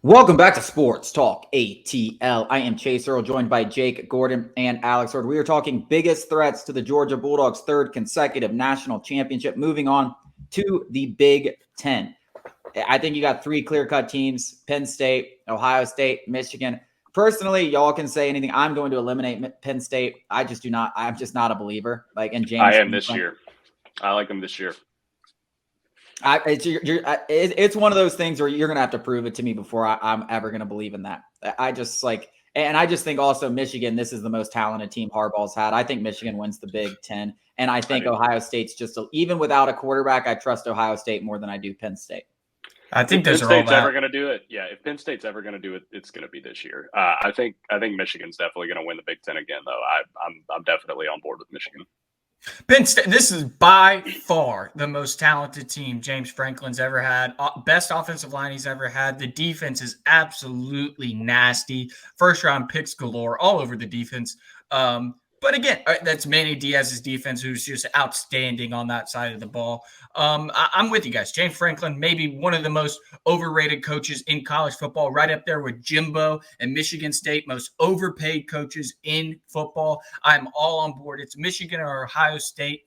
Welcome back to Sports Talk ATL. I am Chase Earl, joined by Jake Gordon and Alex Hord. We are talking biggest threats to the Georgia Bulldogs' third consecutive national championship. Moving on to the Big Ten. I think you got three clear-cut teams: Penn State, Ohio State, Michigan. Personally, y'all can say anything. I'm going to eliminate Penn State. I just do not. I'm just not a believer. And James, I am this year. I like them this year. It's one of those things where you're going to have to prove it to me before I'm ever going to believe in that. I just think also Michigan, this is the most talented team Harbaugh's had. I think Michigan wins the Big Ten. And I think Ohio State's even without a quarterback, I trust Ohio State more than I do Penn State. I think Penn State's ever going to do it. Yeah, if Penn State's ever going to do it, it's going to be this year. I think Michigan's definitely going to win the Big Ten again, though. I'm definitely on board with Michigan. Penn State, this is by far the most talented team James Franklin's ever had. Best offensive line he's ever had. The defense is absolutely nasty. First-round picks galore all over the defense. But again, that's Manny Diaz's defense, who's just outstanding on that side of the ball. I'm with you guys. James Franklin, maybe one of the most overrated coaches in college football, right up there with Jimbo and Michigan State, most overpaid coaches in football. I'm all on board. It's Michigan or Ohio State.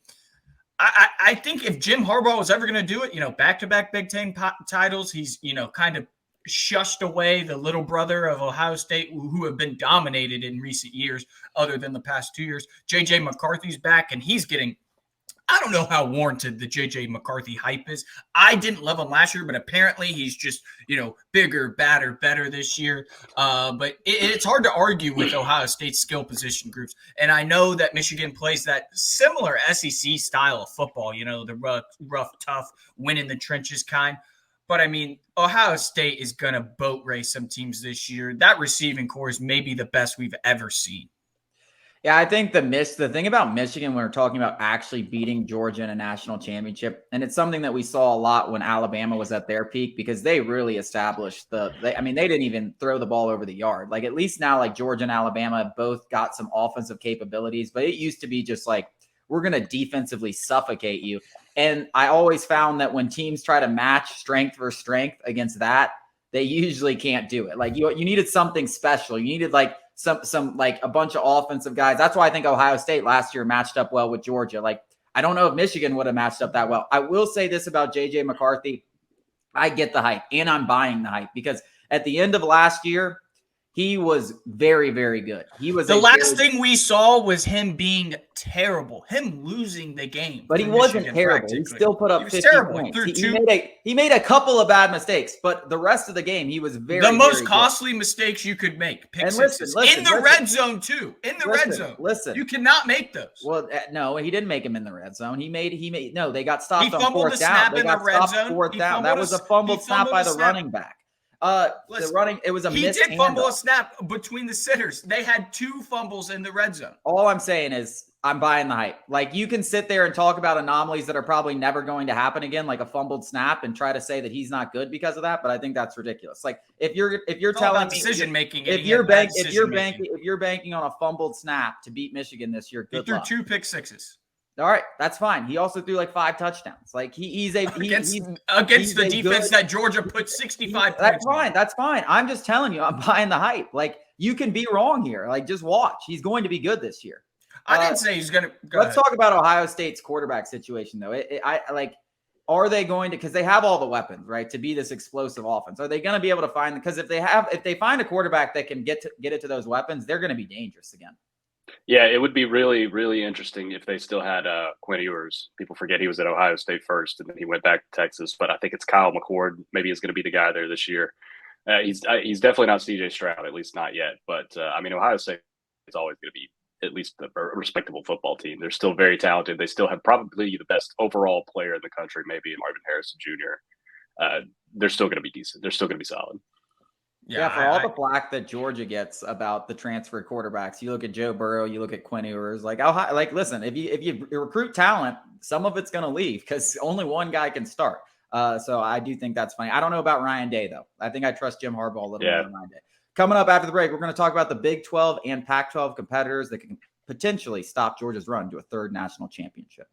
I think if Jim Harbaugh was ever going to do it, back-to-back Big Ten titles, he's, kind of shushed away the little brother of Ohio State who have been dominated in recent years, other than the past 2 years. J.J. McCarthy's back, and he's getting – I don't know how warranted the J.J. McCarthy hype is. I didn't love him last year, but apparently he's just, bigger, badder, better this year. But it's hard to argue with Ohio State's skill position groups. And I know that Michigan plays that similar SEC style of football, the rough, tough, win in the trenches kind. But, Ohio State is going to boat race some teams this year. That receiving core is maybe the best we've ever seen. Yeah, I think the thing about Michigan when we're talking about actually beating Georgia in a national championship, and it's something that we saw a lot when Alabama was at their peak, because they really established they didn't even throw the ball over the yard. At least now, Georgia and Alabama have both got some offensive capabilities, but it used to be just we're going to defensively suffocate you. And I always found that when teams try to match strength for strength against that, they usually can't do it. You needed something special. You needed some a bunch of offensive guys. That's why I think Ohio State last year matched up well with Georgia. I don't know if Michigan would have matched up that well. I will say this about J.J. McCarthy. I get the hype, and I'm buying the hype, because at the end of last year, he was very, very good. He was the last thing we saw was him being terrible, him losing the game. But he wasn't terrible. He still put up 50 points. He made a couple of bad mistakes, but the rest of the game he was very most costly mistakes you could make. Pick sixes. In the red zone too. In the red zone. Listen, you cannot make those. Well, no, he didn't make them in the red zone. They got stopped on fourth down. They got stopped fourth down. That was a fumbled snap by the running back. It was a he did fumble a snap between the sitters. They had 2 fumbles in the red zone. All I'm saying is I'm buying the hype. You can sit there and talk about anomalies that are probably never going to happen again, like a fumbled snap, and try to say that he's not good because of that, but I think that's ridiculous. If you're telling me decision making, if you're banking on a fumbled snap to beat Michigan this year, good luck. He threw 2 pick sixes. All right, that's fine. He also threw 5 touchdowns. He's against the defense that Georgia put 65 points. That's fine. I'm just telling you, I'm buying the hype. You can be wrong here. Just watch. He's going to be good this year. I didn't say he's going to. Let's talk about Ohio State's quarterback situation, though. Are they going to? Because they have all the weapons, right, to be this explosive offense. Are they going to be able to find? Because if they find a quarterback that can get it to those weapons, they're going to be dangerous again. Yeah, it would be really, really interesting if they still had Quinn Ewers. People forget he was at Ohio State first, and then he went back to Texas. But I think it's Kyle McCord. Maybe he's going to be the guy there this year. He's definitely not C.J. Stroud, at least not yet. But, Ohio State is always going to be at least a respectable football team. They're still very talented. They still have probably the best overall player in the country, maybe Marvin Harrison Jr. They're still going to be decent. They're still going to be solid. Yeah, for all the flack that Georgia gets about the transfer quarterbacks, you look at Joe Burrow, you look at Quinn Ewers. Listen, if you recruit talent, some of it's going to leave because only one guy can start. So I do think that's funny. I don't know about Ryan Day, though. I think I trust Jim Harbaugh a little more than Ryan Day. Coming up after the break, we're going to talk about the Big 12 and Pac-12 competitors that can potentially stop Georgia's run to a third national championship.